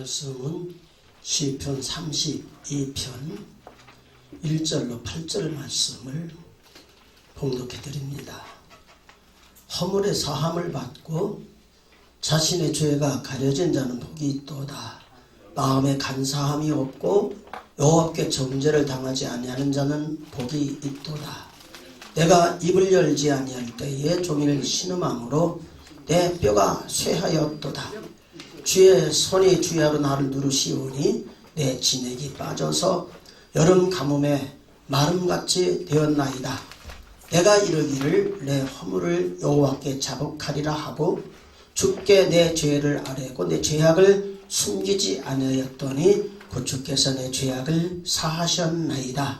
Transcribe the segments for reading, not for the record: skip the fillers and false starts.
말씀은 시편 32편 1절로 8절 말씀을 봉독해 드립니다. 허물의 사함을 받고 자신의 죄가 가려진 자는 복이 있도다. 마음에 간사함이 없고 여호와께 정죄를 당하지 아니하는 자는 복이 있도다. 내가 입을 열지 아니할 때에 종일 신음함으로 내 뼈가 쇠하였도다. 주의 손이 주야로 나를 누르시오니 내 진액이 빠져서 여름 가뭄에 마름같이 되었나이다. 내가 이르기를 내 허물을 여호와께 자복하리라 하고 주께 내 죄를 아뢰고 내 죄악을 숨기지 아니하였더니 곧 주께서 내 죄악을 사하셨나이다.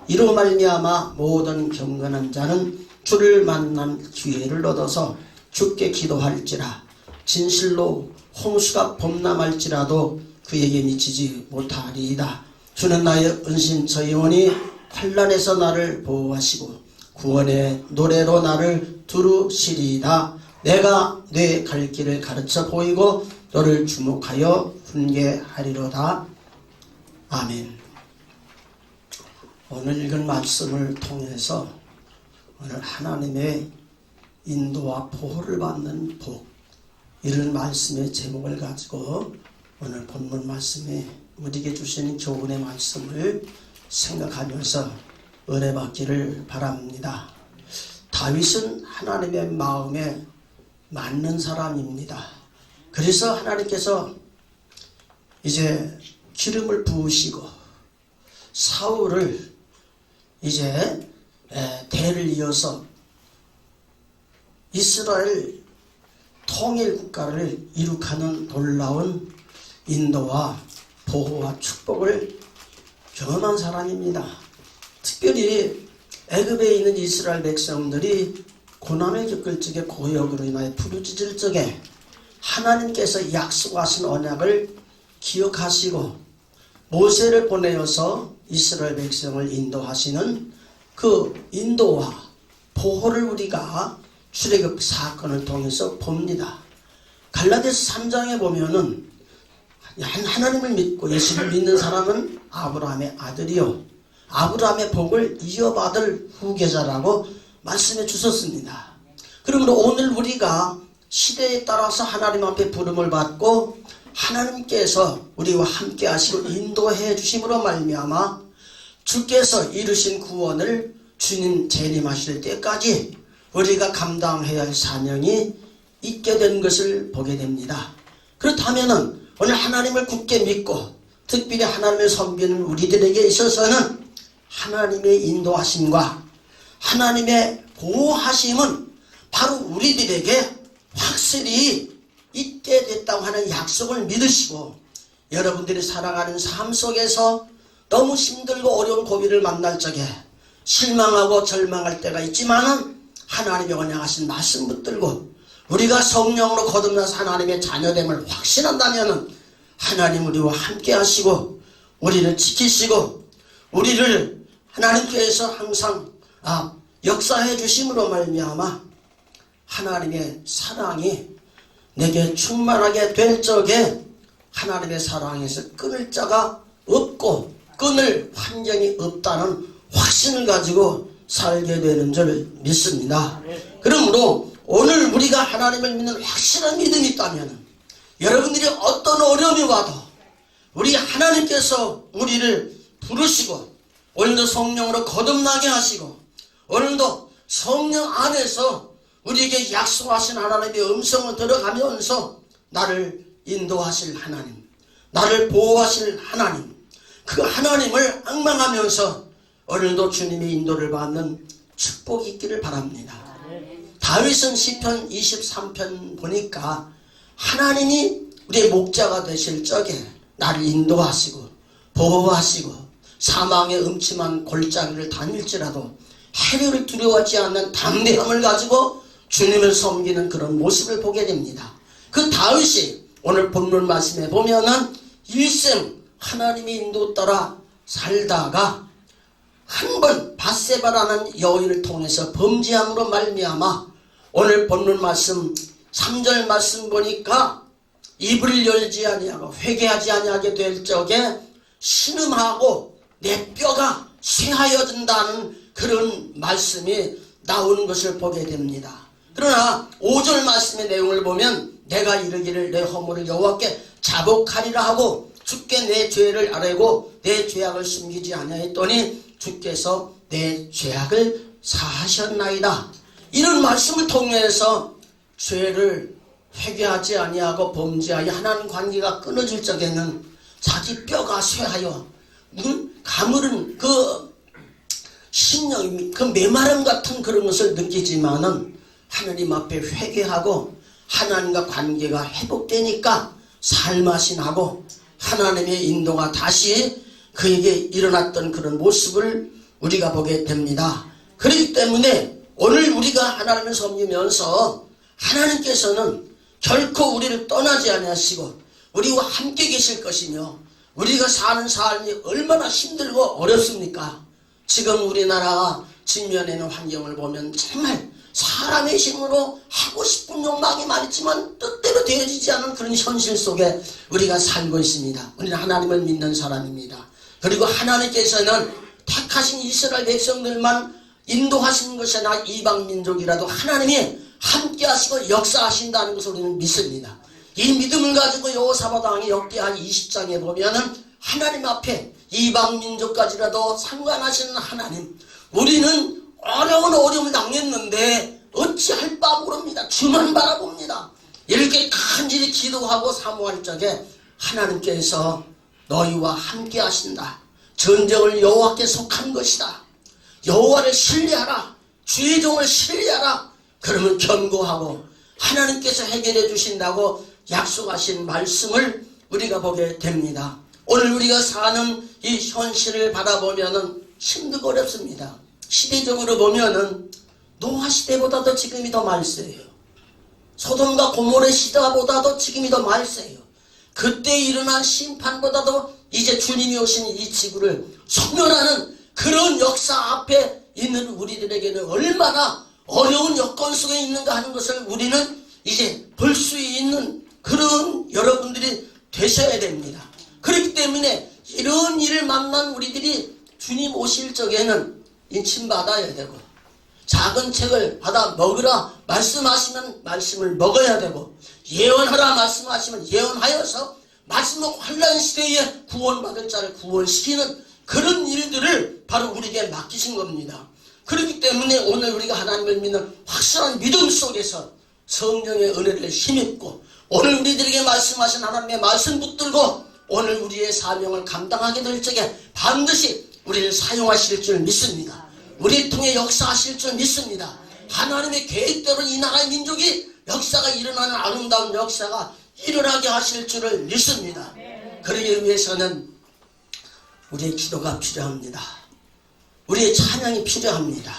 이로 말미암아 모든 경건한 자는 주를 만난 기회를 얻어서 주께 기도할지라. 진실로 홍수가 범람할지라도 그에게 미치지 못하리이다. 주는 나의 은신 영원히 환난에서 나를 보호하시고 구원의 노래로 나를 두루시리이다. 내가 내 갈 길을 가르쳐 보이고 너를 주목하여 훈계하리로다. 아멘. 오늘 읽은 말씀을 통해서 오늘 하나님의 인도와 보호를 받는 복, 이런 말씀의 제목을 가지고 오늘 본문 말씀에 우리에게 주시는 교훈의 말씀을 생각하면서 은혜 받기를 바랍니다. 다윗은 하나님의 마음에 맞는 사람입니다. 그래서 하나님께서 이제 기름을 부으시고 사울을 이제 대를 이어서 이스라엘 통일 국가를 이룩하는 놀라운 인도와 보호와 축복을 경험한 사람입니다. 특별히 애굽에 있는 이스라엘 백성들이 고난을 겪을 적에 고역으로 인하여 부르짖을 적에 하나님께서 약속하신 언약을 기억하시고 모세를 보내어서 이스라엘 백성을 인도하시는 그 인도와 보호를 우리가 출애굽 사건을 통해서 봅니다. 갈라디아서 3장에 보면은 하나님을 믿고 예수를 믿는 사람은 아브라함의 아들이요 아브라함의 복을 이어받을 후계자라고 말씀해 주셨습니다. 그러므로 오늘 우리가 시대에 따라서 하나님 앞에 부름을 받고 하나님께서 우리와 함께 하시고 인도해 주심으로 말미암아 주께서 이루신 구원을 주님 재림하실 때까지 우리가 감당해야 할 사명이 있게 된 것을 보게 됩니다. 그렇다면 오늘 하나님을 굳게 믿고 특별히 하나님을 섬기는 우리들에게 있어서는 하나님의 인도하심과 하나님의 보호하심은 바로 우리들에게 확실히 있게 됐다고 하는 약속을 믿으시고 여러분들이 살아가는 삶 속에서 너무 힘들고 어려운 고비를 만날 적에 실망하고 절망할 때가 있지만은 하나님의 언약하신 말씀 붙들고 우리가 성령으로 거듭나서 하나님의 자녀됨을 확신한다면 하나님 우리와 함께 하시고 우리를 지키시고 우리를 하나님께서 항상 역사해 주심으로 말미암아 하나님의 사랑이 내게 충만하게 될 적에 하나님의 사랑에서 끊을 자가 없고 끊을 환경이 없다는 확신을 가지고 살게 되는 줄 믿습니다. 그러므로 오늘 우리가 하나님을 믿는 확실한 믿음이 있다면 여러분들이 어떤 어려움이 와도 우리 하나님께서 우리를 부르시고 오늘도 성령으로 거듭나게 하시고 오늘도 성령 안에서 우리에게 약속하신 하나님의 음성을 들어가면서 나를 인도하실 하나님, 나를 보호하실 하나님, 그 하나님을 앙망하면서 오늘도 주님의 인도를 받는 축복이 있기를 바랍니다. 다윗은 시편 23편 보니까 하나님이 우리의 목자가 되실 적에 나를 인도하시고 보호하시고 사망의 음침한 골짜기를 다닐지라도 해류를 두려워하지 않는 담대함을 가지고 주님을 섬기는 그런 모습을 보게 됩니다. 그 다윗이 오늘 본문 말씀에 보면은 일생 하나님의 인도 따라 살다가 한 번 밧세바라는 여인을 통해서 범죄함으로 말미암아 오늘 본문 말씀 3절 말씀 보니까 입을 열지 아니하고 회개하지 아니하게 될 적에 신음하고 내 뼈가 쇠하여진다는 그런 말씀이 나오는 것을 보게 됩니다. 그러나 5절 말씀의 내용을 보면 내가 이르기를 내 허물을 여호와께 자복하리라 하고 주께 내 죄를 아뢰고 내 죄악을 숨기지 아니하였더니 주께서 내 죄악을 사하셨나이다. 이런 말씀을 통해서 죄를 회개하지 아니하고 범죄하여 하나님 관계가 끊어질 적에는 자기 뼈가 쇠하여 가물은 그 신령이 그 메마름 같은 그런 것을 느끼지만은 하나님 앞에 회개하고 하나님과 관계가 회복되니까 살맛이 나고 하나님의 인도가 다시 그에게 일어났던 그런 모습을 우리가 보게 됩니다. 그렇기 때문에 오늘 우리가 하나님을 섬기면서 하나님께서는 결코 우리를 떠나지 아니하시고 우리와 함께 계실 것이며 우리가 사는 삶이 얼마나 힘들고 어렵습니까? 지금 우리나라가 직면하는 환경을 보면 정말 사람의 힘으로 하고 싶은 욕망이 많지만 뜻대로 되어지지 않은 그런 현실 속에 우리가 살고 있습니다. 우리는 하나님을 믿는 사람입니다. 그리고 하나님께서는 택하신 이스라엘 백성들만 인도하신 것이 아니라 이방 민족이라도 하나님이 함께 하시고 역사하신다는 것을 우리는 믿습니다. 이 믿음을 가지고 여호사밧 왕이 역대하 20장에 보면은 하나님 앞에 이방 민족까지라도 상관하시는 하나님, 우리는 어려움을 당했는데 어찌할 바 모릅니다. 주만 바라봅니다. 이렇게 간절히 기도하고 사모할 적에 하나님께서 너희와 함께 하신다. 전쟁을 여호와께 속한 것이다. 여호와를 신뢰하라. 주의 종을 신뢰하라. 그러면 견고하고 하나님께서 해결해 주신다고 약속하신 말씀을 우리가 보게 됩니다. 오늘 우리가 사는 이 현실을 바라보면은 힘들고 어렵습니다. 시대적으로 보면은 노아 시대보다도 지금이 더 말세예요. 소돔과 고모레 시대보다도 지금이 더 말세예요. 그때 일어난 심판보다도 이제 주님이 오신 이 지구를 소멸하는 그런 역사 앞에 있는 우리들에게는 얼마나 어려운 여건 속에 있는가 하는 것을 우리는 이제 볼 수 있는 그런 여러분들이 되셔야 됩니다. 그렇기 때문에 이런 일을 만난 우리들이 주님 오실 적에는 인침받아야 되고 작은 책을 받아 먹으라 말씀하시면 말씀을 먹어야 되고 예언하라 말씀하시면 예언하여서 마지막 환난 시대에 구원받을 자를 구원시키는 그런 일들을 바로 우리에게 맡기신 겁니다. 그렇기 때문에 오늘 우리가 하나님을 믿는 확실한 믿음 속에서 성령의 은혜를 힘입고 오늘 우리들에게 말씀하신 하나님의 말씀 붙들고 오늘 우리의 사명을 감당하게 될 적에 반드시 우리를 사용하실 줄 믿습니다. 우리를 통해 역사하실 줄 믿습니다. 하나님의 계획대로 이 나라의 민족이 역사가 일어나는 아름다운 역사가 일어나게 하실 줄을 믿습니다. 그러기 위해서는 우리의 기도가 필요합니다. 우리의 찬양이 필요합니다.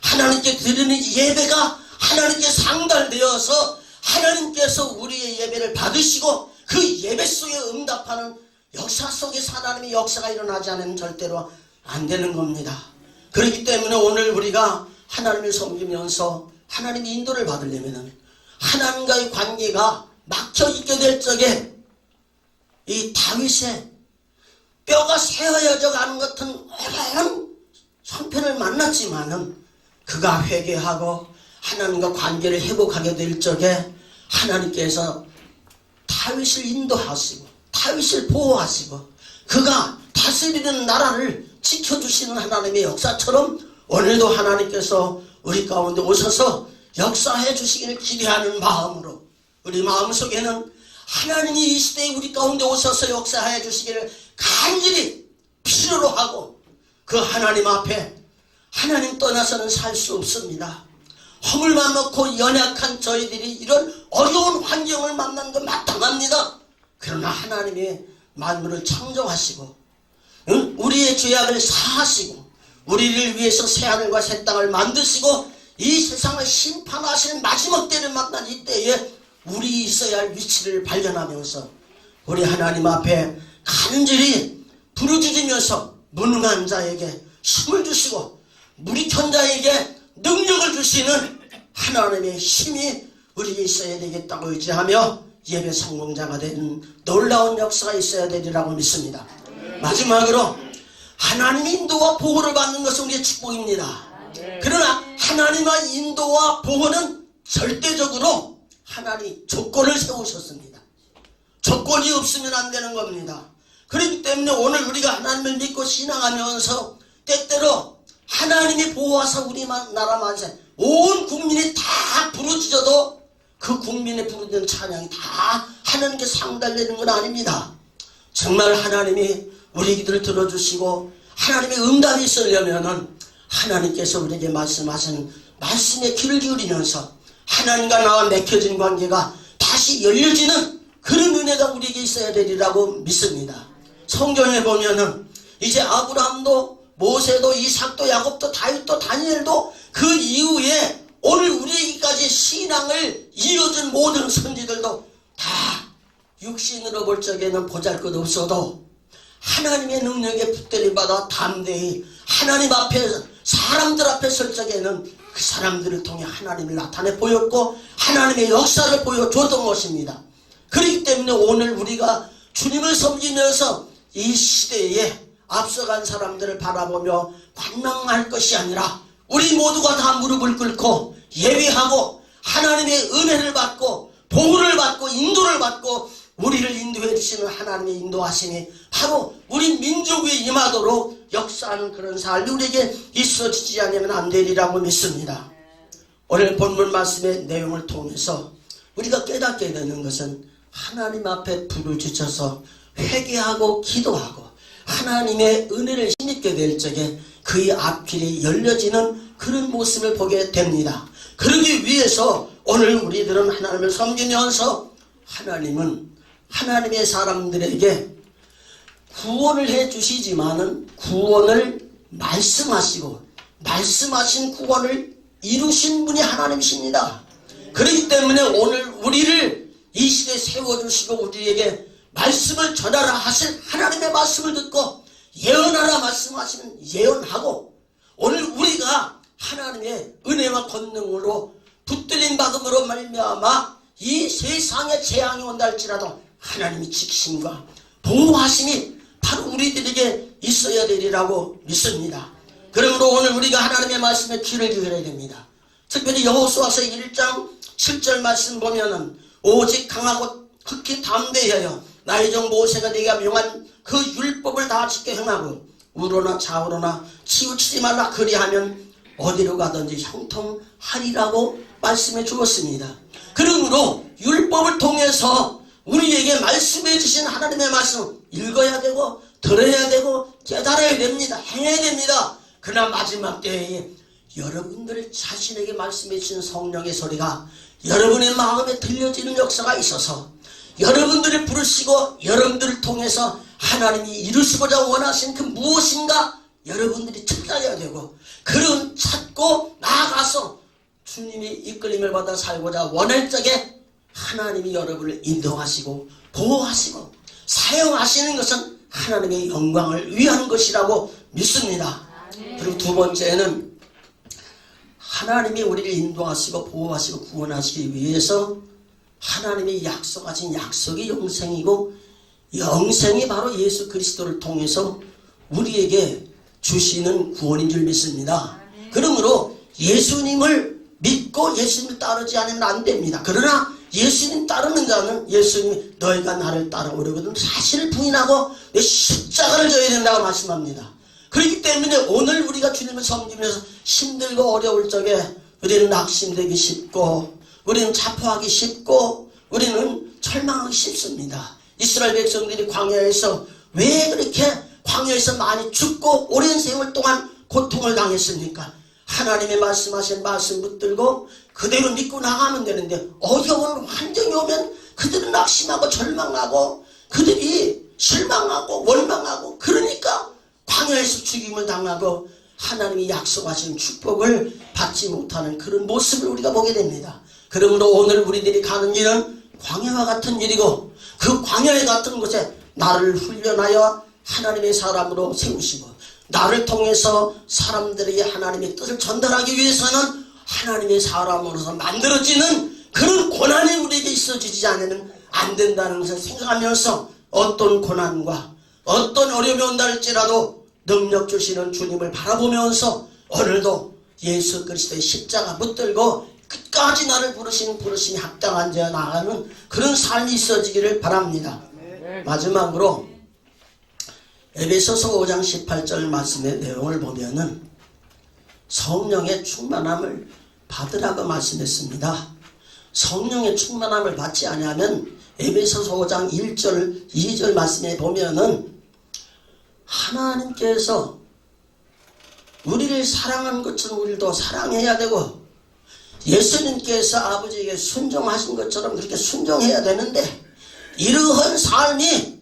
하나님께 드리는 예배가 하나님께 상달되어서 하나님께서 우리의 예배를 받으시고 그 예배 속에 응답하는 역사 속에서 하나님의 역사가 일어나지 않으면 절대로 안 되는 겁니다. 그렇기 때문에 오늘 우리가 하나님을 섬기면서 하나님의 인도를 받으려면 하나님과의 관계가 막혀 있게 될 적에 이 다윗의 뼈가 새어져 가는 같은 어려운 형편을 만났지만은 그가 회개하고 하나님과 관계를 회복하게 될 적에 하나님께서 다윗을 인도하시고 다윗을 보호하시고 그가 다스리는 나라를 지켜주시는 하나님의 역사처럼 오늘도 하나님께서 우리 가운데 오셔서 역사해 주시기를 기대하는 마음으로 우리 마음속에는 하나님이 이 시대에 우리 가운데 오셔서 역사해 주시기를 간절히 필요로 하고 그 하나님 앞에 하나님 떠나서는 살 수 없습니다. 허물만 먹고 연약한 저희들이 이런 어려운 환경을 만난 건 마땅합니다. 그러나 하나님의 만물을 창조하시고 우리의 죄악을 사하시고 우리를 위해서 새하늘과 새 땅을 만드시고 이 세상을 심판하시는 마지막 때를 만난 이때에 우리 있어야 할 위치를 발견하면서 우리 하나님 앞에 간절히 부르짖으면서 무능한 자에게 힘을 주시고 무리한 자에게 능력을 주시는 하나님의 힘이 우리에 있어야 되겠다고 의지하며 예배 성공자가 되는 놀라운 역사가 있어야 되리라고 믿습니다. 마지막으로 하나님의 인도와 보호를 받는 것은 우리의 축복입니다. 그러나 하나님의 인도와 보호는 절대적으로 하나님 조건을 세우셨습니다. 조건이 없으면 안 되는 겁니다. 그렇기 때문에 오늘 우리가 하나님을 믿고 신앙하면서 때때로 하나님이 보호하사 우리 나라 만세 온 국민이 다 부르짖어도 그 국민의 부르짖는 찬양이 다 하나님께 상달되는 건 아닙니다. 정말 하나님이 우리 기도를 들어주시고 하나님의 응답이 있으려면은 하나님께서 우리에게 말씀하신 말씀에 귀를 기울이면서 하나님과 나와 맺혀진 관계가 다시 열려지는 그런 은혜가 우리에게 있어야 되리라고 믿습니다. 성경에 보면은 이제 아브라함도 모세도 이삭도 야곱도 다윗도 다니엘도 그 이후에 오늘 우리에게까지 신앙을 이어준 모든 선지들도 다 육신으로 볼 적에는 보잘것없어도 하나님의 능력에 붙들림 받아 담대히 하나님 앞에 사람들 앞에 설 적에는 그 사람들을 통해 하나님을 나타내 보였고 하나님의 역사를 보여줬던 것입니다. 그렇기 때문에 오늘 우리가 주님을 섬기면서 이 시대에 앞서간 사람들을 바라보며 관망할 것이 아니라 우리 모두가 다 무릎을 꿇고 예배하고 하나님의 은혜를 받고 보호를 받고 인도를 받고 우리를 인도해 주시는 하나님의 인도하심이 바로 우리 민족 위에 임하도록 역사하는 그런 삶이 우리에게 있어지지 않으면 안 되리라고 믿습니다. 오늘 본문 말씀의 내용을 통해서 우리가 깨닫게 되는 것은 하나님 앞에 부르짖어서 회개하고 기도하고 하나님의 은혜를 힘입게 될 적에 그의 앞길이 열려지는 그런 모습을 보게 됩니다. 그러기 위해서 오늘 우리들은 하나님을 섬기면서 하나님은 하나님의 사람들에게 구원을 해 주시지만은 구원을 말씀하시고 말씀하신 구원을 이루신 분이 하나님이십니다. 그렇기 때문에 오늘 우리를 이 시대에 세워주시고 우리에게 말씀을 전하라 하실 하나님의 말씀을 듣고 예언하라 말씀하시면 예언하고 오늘 우리가 하나님의 은혜와 권능으로 붙들림 받음으로 말미암아 이 세상에 재앙이 온다 할지라도 하나님의 지키심과 보호하심이 바로 우리들에게 있어야 되리라고 믿습니다. 그러므로 오늘 우리가 하나님의 말씀에 귀를 기울여야 됩니다. 특별히 여호수아서 1장 7절 말씀 보면은 오직 강하고 극히 담대하여 나의 종 모세가 네가 명한 그 율법을 다 지켜 행하고 우로나 좌우로나 치우치지 말라 그리하면 어디로 가든지 형통하리라고 말씀해 주었습니다. 그러므로 율법을 통해서 우리에게 말씀해 주신 하나님의 말씀 읽어야 되고 들어야 되고 깨달아야 됩니다. 행해야 됩니다. 그러나 마지막 때에 여러분들 자신에게 말씀해 주신 성령의 소리가 여러분의 마음에 들려지는 역사가 있어서 여러분들을 부르시고 여러분들을 통해서 하나님이 이루시고자 원하신 그 무엇인가 여러분들이 찾아야 되고 그런 찾고 나아가서 주님이 이끌림을 받아 살고자 원할 적에 하나님이 여러분을 인도하시고 보호하시고 사용하시는 것은 하나님의 영광을 위한 것이라고 믿습니다. 그리고 두 번째는 하나님이 우리를 인도하시고 보호하시고 구원하시기 위해서 하나님이 약속하신 약속이 영생이고 영생이 바로 예수 그리스도를 통해서 우리에게 주시는 구원인 줄 믿습니다. 그러므로 예수님을 믿고 예수님을 따르지 않으면 안 됩니다. 그러나 예수님 따르는 자는 예수님이 너희가 나를 따라오려거든 사실을 부인하고 내 십자가를 져야 된다고 말씀합니다. 그렇기 때문에 오늘 우리가 주님을 섬기면서 힘들고 어려울 적에 우리는 낙심되기 쉽고 우리는 자포하기 쉽고 우리는 절망하기 쉽습니다. 이스라엘 백성들이 광야에서 왜 그렇게 광야에서 많이 죽고 오랜 세월 동안 고통을 당했습니까? 하나님의 말씀하신 말씀 붙들고 그대로 믿고 나가면 되는데 어려운 환경이 오면 그들은 낙심하고 절망하고 그들이 실망하고 원망하고 그러니까 광야에서 죽임을 당하고 하나님이 약속하신 축복을 받지 못하는 그런 모습을 우리가 보게 됩니다. 그러므로 오늘 우리들이 가는 길은 광야와 같은 일이고 그 광야에 같은 곳에 나를 훈련하여 하나님의 사람으로 세우시고 나를 통해서 사람들에게 하나님의 뜻을 전달하기 위해서는 하나님의 사람으로서 만들어지는 그런 고난이 우리에게 있어지지 않으면 안 된다는 것을 생각하면서 어떤 고난과 어떤 어려움이 온다 할지라도 능력 주시는 주님을 바라보면서 오늘도 예수 그리스도의 십자가 붙들고 끝까지 나를 부르신 부르심이 합당한 자에 나가는 그런 삶이 있어지기를 바랍니다. 마지막으로 에베소서 5장 18절 말씀의 내용을 보면은 성령의 충만함을 받으라고 말씀했습니다. 성령의 충만함을 받지 않으면 에베소서 5장 1절 2절 말씀에 보면은 하나님께서 우리를 사랑한 것처럼 우리도 사랑해야 되고 예수님께서 아버지에게 순종하신 것처럼 그렇게 순종해야 되는데 이러한 삶이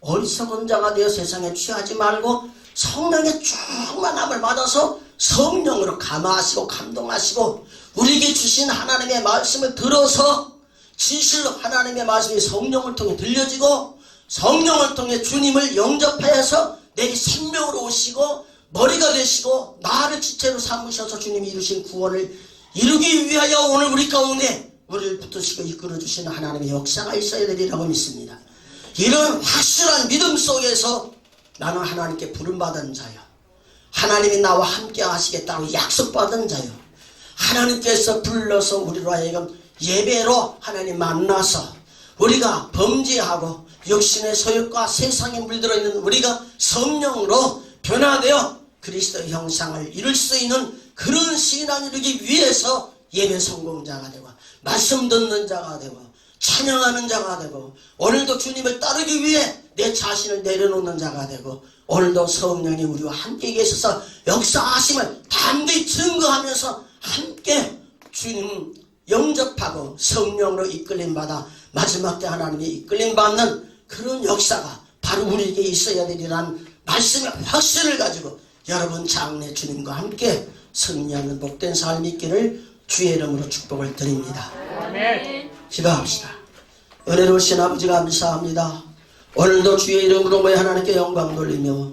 어리석은 자가 되어 세상에 취하지 말고 성령의 충만함을 받아서 성령으로 감화하시고 감동하시고 우리에게 주신 하나님의 말씀을 들어서 진실로 하나님의 말씀이 성령을 통해 들려지고 성령을 통해 주님을 영접하여서 내게 생명으로 오시고 머리가 되시고 나를 지체로 삼으셔서 주님이 이루신 구원을 이루기 위하여 오늘 우리 가운데 우리를 붙드시고 이끌어주시는 하나님의 역사가 있어야 되리라고 믿습니다. 이런 확실한 믿음 속에서 나는 하나님께 부름받은 자요, 하나님이 나와 함께 하시겠다고 약속받은 자요, 하나님께서 불러서 우리로 하여금 예배로 하나님 만나서 우리가 범죄하고 육신의 소욕과 세상에 물들어 있는 우리가 성령으로 변화되어 그리스도의 형상을 이룰 수 있는 그런 신앙을 이루기 위해서 예배 성공자가 되고 말씀 듣는 자가 되고 찬양하는 자가 되고 오늘도 주님을 따르기 위해 내 자신을 내려놓는 자가 되고 오늘도 성령이 우리와 함께 계셔서 역사하심을 담대히 증거하면서 함께 주님 영접하고 성령으로 이끌림받아 마지막 때 하나님의 이끌림받는 그런 역사가 바로 우리에게 있어야 되리라는 말씀의 확신을 가지고 여러분 장래 주님과 함께 승리하는 복된 삶이 있기를 주의 이름으로 축복을 드립니다. 아멘. 기도합시다. 은혜로우신 아버지 감사합니다. 오늘도 주의 이름으로 모여 하나님께 영광 돌리며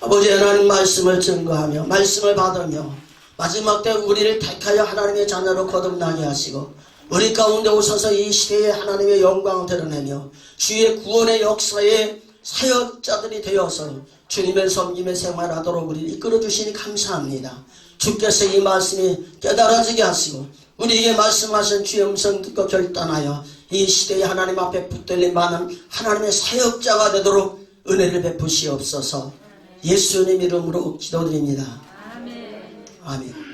아버지 하나님 말씀을 증거하며 말씀을 받으며 마지막 때 우리를 택하여 하나님의 자녀로 거듭나게 하시고 우리 가운데 오셔서 이 시대에 하나님의 영광을 드러내며 주의 구원의 역사에 사역자들이 되어서 주님의 섬김에 생활하도록 우리를 이끌어주시니 감사합니다. 주께서 이 말씀이 깨달아지게 하시고 우리에게 말씀하신 주의 음성 듣고 결단하여 이 시대에 하나님 앞에 붙들림 많은 하나님의 사역자가 되도록 은혜를 베푸시옵소서. 예수님 이름으로 기도드립니다. 아멘.